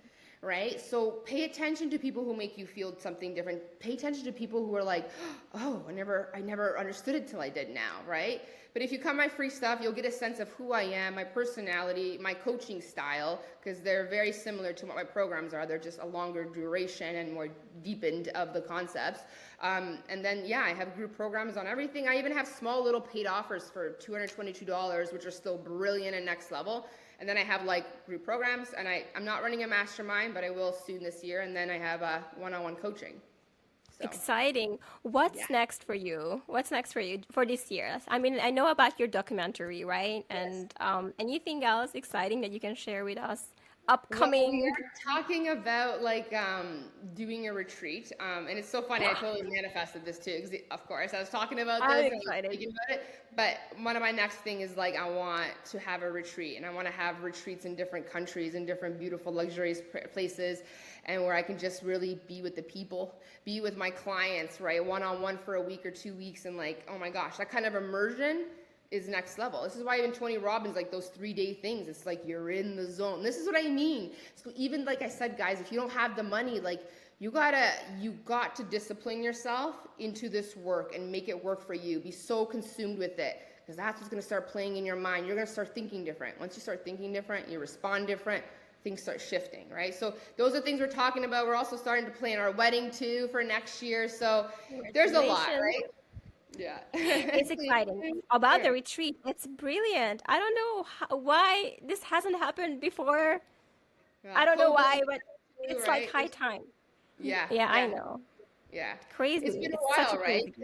right? So pay attention to people who make you feel something different. Pay attention to people who are like, oh, I never understood it till I did now, right? But if you come my free stuff, you'll get a sense of who I am, my personality, my coaching style, because they're very similar to what my programs are. They're just a longer duration and more deepened of the concepts. And then, yeah, I have group programs on everything. I even have small little paid offers for $222, which are still brilliant and next level. And then I have like group programs, and I'm not running a mastermind, but I will soon this year. And then I have a one-on-one coaching. So, Exciting. What's yeah. next for you? What's next for you for this year? I mean, I know about your documentary, right? Yes. And anything else exciting that you can share with us? Well, we Upcoming. are talking about like doing a retreat, and it's so funny. I totally manifested this too, because of course I was talking about I'm this and I was excited. thinking about it. But one of my next thing is like I want to have a retreat, and I want to have retreats in different countries, in different beautiful, luxurious places, and where I can just really be with the people, be with my clients, right, one-on-one for a week or 2 weeks, and like, oh my gosh, that kind of immersion is next level. This is why even Tony Robbins, like those 3-day things, it's like you're in the zone. This is what I mean. So even like I said, guys, if you don't have the money, like you got to discipline yourself into this work and make it work for you. Be so consumed with it, because that's what's going to start playing in your mind. You're going to start thinking different. Once you start thinking different, you respond different, things start shifting, right? So those are things we're talking about. We're also starting to plan our wedding too for next year. So there's a lot, Congratulations. right? Yeah. It's exciting. About the retreat, it's brilliant. I don't know why this hasn't happened before. I don't know COVID why, but too, it's like right? high time. Yeah, Yeah, I yeah, know. yeah. It's Crazy. been a It's such a while, right?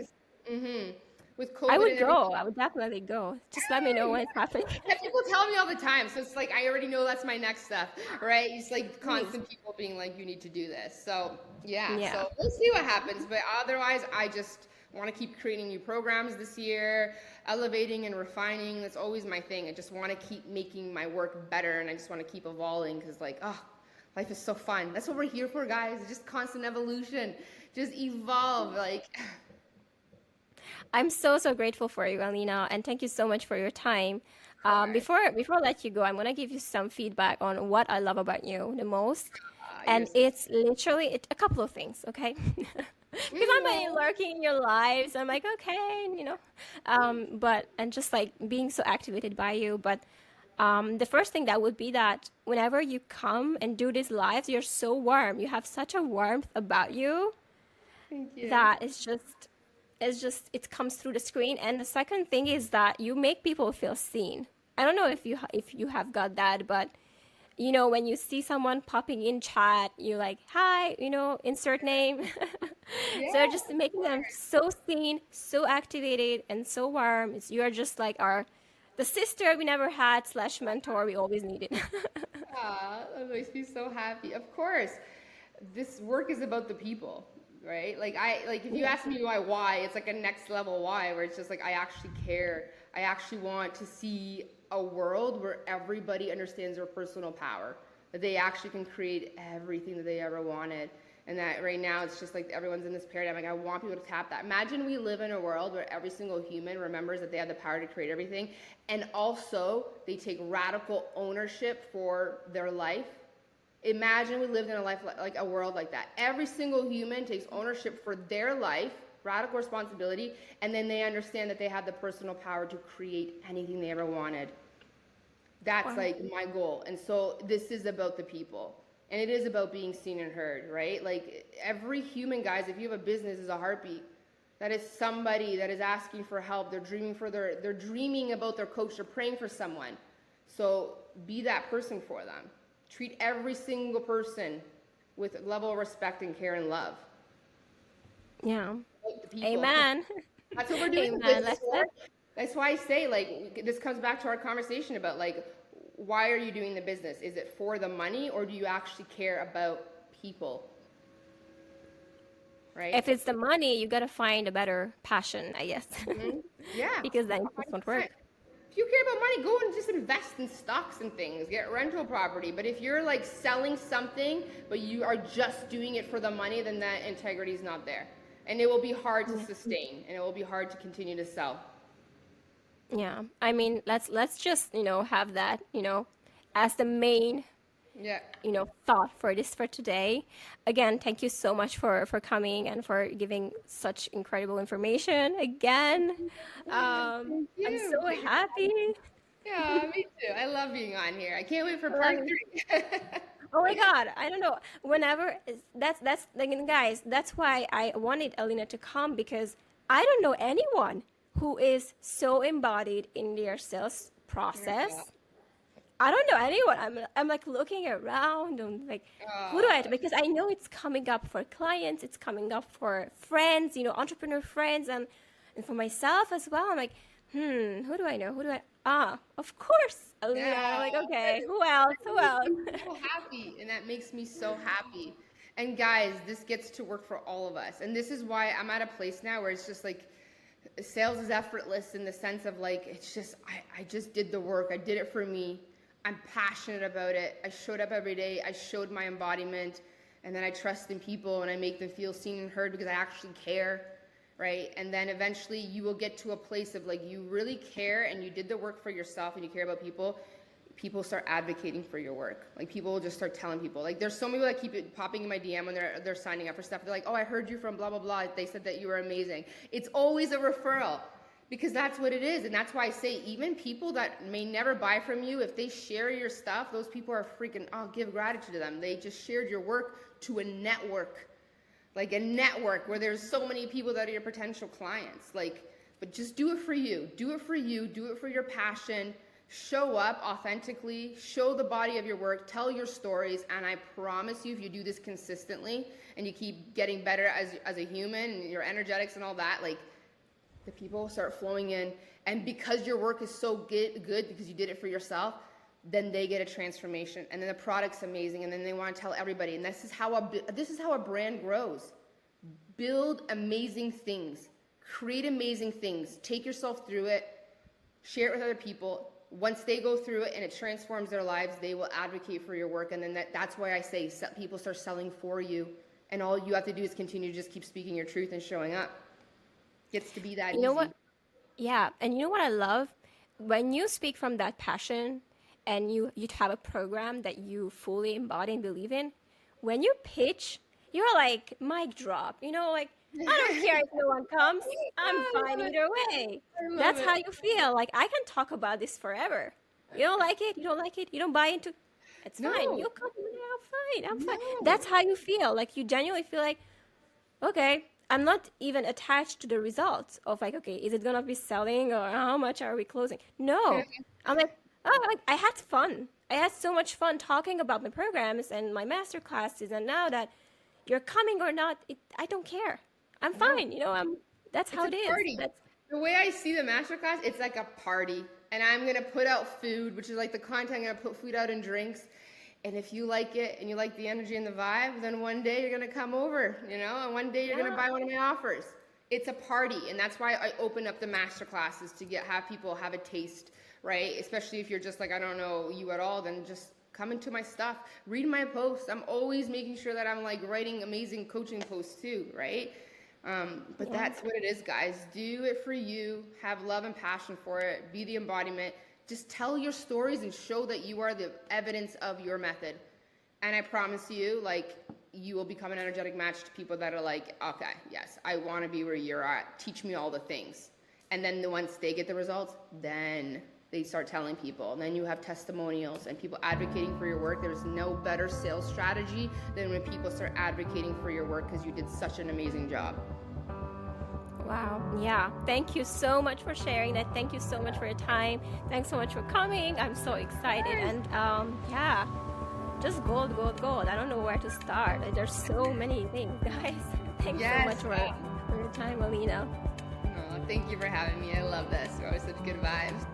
crazy. With I COVID would and go. everything. I would definitely go. Just let me know when it's happening. Yeah, people tell me all the time, so it's like I already know that's my next step, right? It's like Please. constant people being like, "You need to do this." So yeah, Yeah. so we'll see what happens. But otherwise, I just want to keep creating new programs this year, elevating and refining. That's always my thing. I just want to keep making my work better, and I just want to keep evolving, because like, oh, life is so fun. That's what we're here for, guys. It's just constant evolution. Just evolve, like. I'm so, so grateful for you, Alina, and thank you so much for your time. Of course. Before I let you go, I'm gonna give you some feedback on what I love about you the most, You're and so it's literally a couple of things, okay? Because I'm like lurking in your lives. I'm like, okay, and just like being so activated by you. But the first thing that would be that whenever you come and do these lives, you're so warm. You have such a warmth about you Thank you. that it comes through the screen. And the second thing is that you make people feel seen. I don't know if you have got that, but when you see someone popping in chat, you're like, hi, insert name. So Yeah, just of making them course. so seen, so activated, and so warm. You're just like the sister we never had / mentor we always needed. That makes me so happy. Of course, this work is about the people, right? Like if you ask me why, it's like a next level why, where it's just like I actually care. I actually want to see a world where everybody understands their personal power, that they actually can create everything that they ever wanted. And that right now it's just like everyone's in this paradigm. Like I want people to tap that. Imagine we live in a world where every single human remembers that they have the power to create everything, and also they take radical ownership for their life. Imagine we lived in a life like a world like that. Every single human takes ownership for their life, radical responsibility, and then they understand that they have the personal power to create anything they ever wanted. That's like my goal. And so this is about the people. And it is about being seen and heard, right? Like every human, guys, if you have a business, is a heartbeat. That is somebody that is asking for help. They're dreaming about their coach. They're praying for someone. So be that person for them. Treat every single person with a level of respect and care and love. Yeah. Amen. That's what we're doing. Amen. That's why I say, like, this comes back to our conversation about, like, why are you doing the business? Is it for the money, or do you actually care about people? Right? If it's the money, you got to find a better passion, I guess. Mm-hmm. Yeah. Because then it won't work. If you care about money, go and just invest in stocks and things, get rental property. But if you're like selling something, but you are just doing it for the money, then that integrity is not there. And it will be hard to sustain, and it will be hard to continue to sell. Yeah. I mean, let's just, have that, as the main thought for today. Again, thank you so much for coming and for giving such incredible information again. I'm so happy. Yeah, me too. I love being on here. I can't wait for part 3. Oh my God, I don't know. Whenever that's like, guys, that's why I wanted Alina to come, because I don't know anyone who is so embodied in their sales process. Yeah. I don't know anyone. I'm like looking around and like, who do I? Because I know it's coming up for clients, it's coming up for friends, entrepreneur friends, and for myself as well. I'm like, who do I know? Of course, Alina. Yeah. I'm like, okay, who else? I'm so happy, and that makes me so happy. And guys, this gets to work for all of us, and this is why I'm at a place now where it's just like, sales is effortless in the sense of like, it's just, I just did the work. I did it for me. I'm passionate about it. I showed up every day. I showed my embodiment, and then I trust in people, and I make them feel seen and heard because I actually care, right? And then eventually you will get to a place of like, you really care and you did the work for yourself and you care about people. People start advocating for your work. Like people will just start telling people. Like there's so many people that keep it popping in my DM when they're signing up for stuff. They're like, oh, I heard you from blah, blah, blah. They said that you were amazing. It's always a referral. Because that's what it is. And that's why I say, even people that may never buy from you, if they share your stuff, those people are freaking, give gratitude to them. They just shared your work to a network. Like a network where there's so many people that are your potential clients. Like, but just do it for you. Do it for you. Do it for your passion. Show up authentically. Show the body of your work. Tell your stories. And I promise you, if you do this consistently and you keep getting better as a human and your energetics and all that, like, the people start flowing in, and because your work is so good because you did it for yourself, then they get a transformation, and then the product's amazing, and then they want to tell everybody. And this is how a brand grows. Build amazing things, create amazing things, take yourself through it, share it with other people. Once they go through it and it transforms their lives, they will advocate for your work, and then that's why I say people start selling for you, and all you have to do is continue to just keep speaking your truth and showing up. Gets to be that easy. You know what? Yeah, and you know what I love? When you speak from that passion and you have a program that you fully embody and believe in, when you pitch, you're like, mic drop. Like, I don't care if no one comes. I'm fine either way. That's how you feel. Like, I can talk about this forever. You don't like it? You don't like it? You don't buy into it? It's fine. You'll come. I'm fine. That's how you feel. Like, you genuinely feel like, okay, I'm not even attached to the results of like, okay, is it going to be selling or how much are we closing? No. I'm like, I had fun. I had so much fun talking about my programs and my master classes. And now that you're coming or not, I don't care. I'm fine. That's how it is. The way I see the masterclass, it's like a party. And I'm going to put out food, which is like the content. I'm going to put food out and drinks. And if you like it and you like the energy and the vibe, then one day you're going to come over, and one day you're going to buy one of my offers. It's a party. And that's why I open up the master classes to have people have a taste, right? Especially if you're just like, I don't know you at all, then just come into my stuff, read my posts. I'm always making sure that I'm like writing amazing coaching posts too, right? But that's what it is, guys. Do it for you. Have love and passion for it. Be the embodiment. Just tell your stories and show that you are the evidence of your method. And I promise you, like, you will become an energetic match to people that are like, okay, yes, I want to be where you're at. Teach me all the things. And then once they get the results, then they start telling people. And then you have testimonials and people advocating for your work. There's no better sales strategy than when people start advocating for your work because you did such an amazing job. Wow. Yeah. Thank you so much for sharing that. Thank you so much for your time. Thanks so much for coming. I'm so excited. And yeah, just gold, gold, gold. I don't know where to start. There's so many things, guys. Thanks so much for your time, Alina. Oh, thank you for having me. I love this. You're always such good vibes.